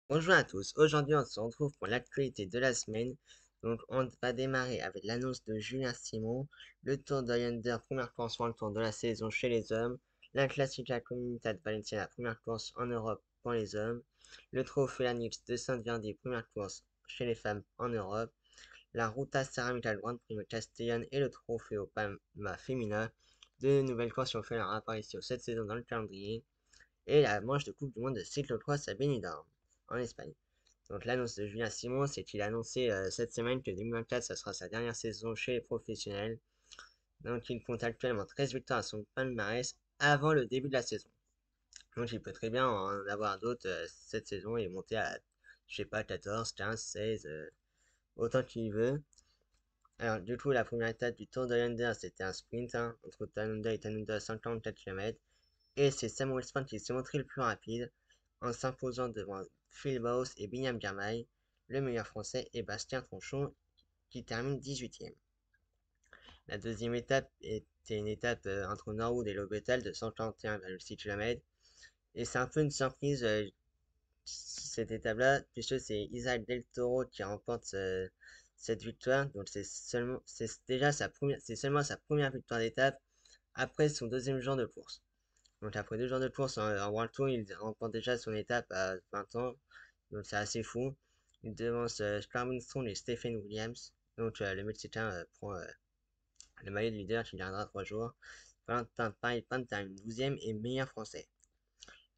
Bonjour à tous, aujourd'hui on se retrouve pour l'actualité de la semaine. Donc on va démarrer avec l'annonce de Julien Simon, le Tour de Yonder, première course sur le tour de la saison chez les hommes, la Classica Comunità de Valencia, la première course en Europe pour les hommes, le Trophée Lanix de Saint-Verdi, première course chez les femmes en Europe, la Ruta Ceramica Grand Prix de Castellón et le Trophée au Palma Femina. De nouvelles courses ont fait leur apparition cette saison dans le calendrier, et la manche de Coupe du Monde de cyclocross à Benidorm, en Espagne. Donc l'annonce de Julien Simon, c'est qu'il a annoncé cette semaine que 2024, ça sera sa dernière saison chez les professionnels. Donc il compte actuellement 13 victoires à son palmarès avant le début de la saison. Donc il peut très bien en avoir d'autres cette saison et monter à, je sais pas, 14, 15, 16, autant qu'il veut. Alors du coup, la première étape du Tour de Länder, c'était un sprint entre Tanunda et Tanunda à 54 km. Et c'est Samuel Span qui s'est montré le plus rapide en s'imposant devant Phil Bauss et Binyam Girmay, le meilleur français, et Bastien Tronchon qui termine 18e. La deuxième étape était une étape entre Norwood et Lobetal de 141,6 km. Et c'est un peu une surprise cette étape-là, puisque c'est Isaac Del Toro qui remporte cette victoire. Donc c'est déjà c'est seulement sa première victoire d'étape après son deuxième jour de course. Donc après 2 jours de course en World Tour, il remporte déjà son étape à 20 ans. Donc c'est assez fou. Il devance Carmen Strong et Stephen Williams. Donc le Mexicain prend le maillot de leader qui gardera 3 jours. Valentin Pan termine 12e et meilleur français.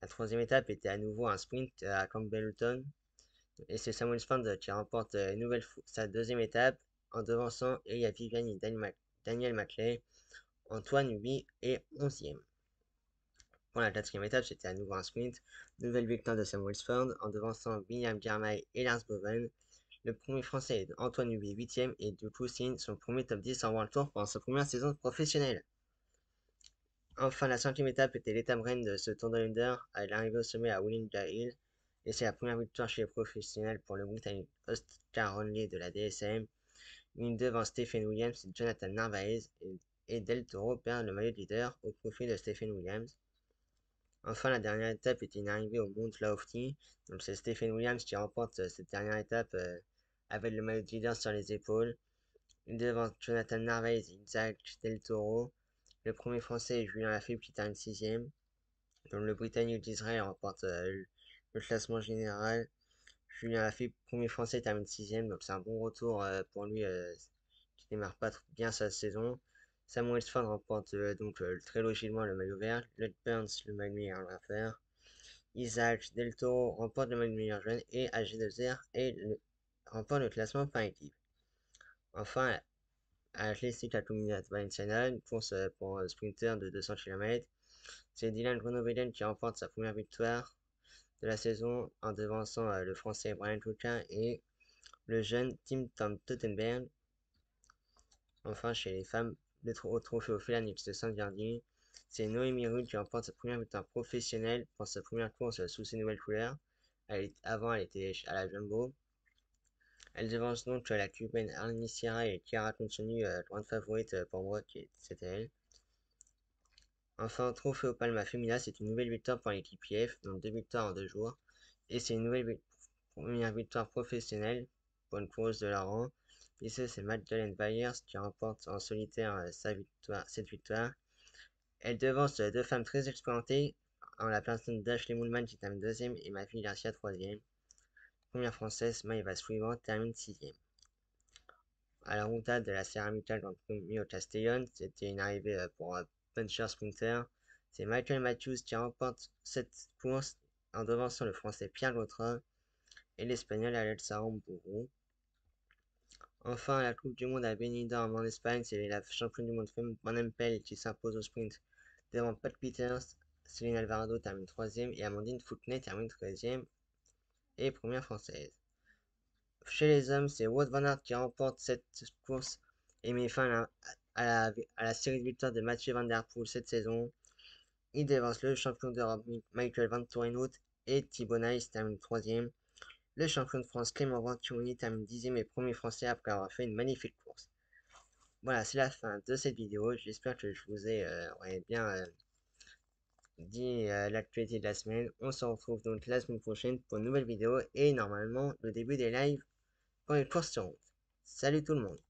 La troisième étape était à nouveau un sprint à Campbellton. Et c'est Samuel Spand qui remporte sa deuxième étape en devançant Elia Viviani et Daniel Maclay. Antoine Huy est 11e. Pour la quatrième étape, c'était à nouveau un sprint. Nouvelle victoire de Sam Welsford en devançant William Girmay et Lars Boven. Le premier français est Antoine Hubie 8e et du coup signe son premier top 10 en World Tour pendant sa première saison professionnelle. Enfin, la cinquième étape était l'étape reine de ce Tour de l'Under à l'arrivée au sommet à Willinga Hill. Et c'est la première victoire chez les professionnels pour le Britannique Oscar Ronley de la DSM. Il devance Stephen Williams et Jonathan Narvaez et Del Toro perd le maillot de leader au profit de Stephen Williams. Enfin, la dernière étape était une arrivée au Mount Lofty. Donc c'est Stephen Williams qui remporte cette dernière étape avec le maillot de leader sur les épaules. Il devance Jonathan Narvaez et Isaac Del Toro. Le premier français est Julien Lafilippe qui termine 6e. Donc le Britannique d'Israël remporte le classement général. Julien Lafilippe, premier français, termine 6e. Donc c'est un bon retour pour lui qui démarre pas bien sa saison. Samuel Sford remporte donc très logiquement le maillot vert. Lud Burns le maillot meilleur l'affaire. Isaac Del Toro remporte le maillot meilleur jeune et AG2R remporte le classement par équipe. Enfin, à l'Atlética Comunidad Valenciana, une course pour sprinter de 200 km, c'est Dylan Groenewegen qui remporte sa première victoire de la saison en devançant le français Brian Coquin et le jeune Tim Tom Tottenberg. Enfin, chez les femmes, au trophée au Félanix de Saint-Verdier, c'est Noémie Rude qui remporte sa première victoire professionnelle pour sa première course sous ses nouvelles couleurs. Avant, elle était à la Jumbo. Elle devance donc la cubaine Arlene Sierra et Chiara Concini, grande favorite pour moi, c'était elle. Enfin, trophée au Palma Femina, c'est une nouvelle victoire pour l'équipe IF, donc 2 victoires en 2 jours. Et c'est une première victoire professionnelle pour une coureuse de leur rang. Et c'est Magdalene Byers qui remporte en solitaire cette victoire. Elle devance 2 femmes très expérimentées, en la personne d'Ashley Moolman qui termine 2e et ma fille Garcia 3e. Première française, Maëva Suivant termine 6e. À la Ruta de la Ceramica Grand Prix au Castellón, c'était une arrivée pour un puncher sprinter. C'est Michael Matthews qui remporte cette course en devançant le français Pierre Gautra et l'espagnol Alex Aramburu. Enfin, la Coupe du Monde à Benidorm en Espagne, c'est la championne du monde Van Empel qui s'impose au sprint devant Pat Peters. Céline Alvarado termine 3e et Amandine Fouquenet termine 13e et première française. Chez les hommes, c'est Wout van Aert qui remporte cette course et met fin à la série de victoires de Mathieu Van Der Poel cette saison. Il devance le champion d'Europe Michael Van Torenhout et Thibaut Nice termine 3e. Le champion de France Clément Venturini termine 10e et premier français après avoir fait une magnifique course. Voilà, c'est la fin de cette vidéo. J'espère que je vous ai bien dit l'actualité de la semaine. On se retrouve donc la semaine prochaine pour une nouvelle vidéo et normalement le début des lives pour les courses sur route. Salut tout le monde!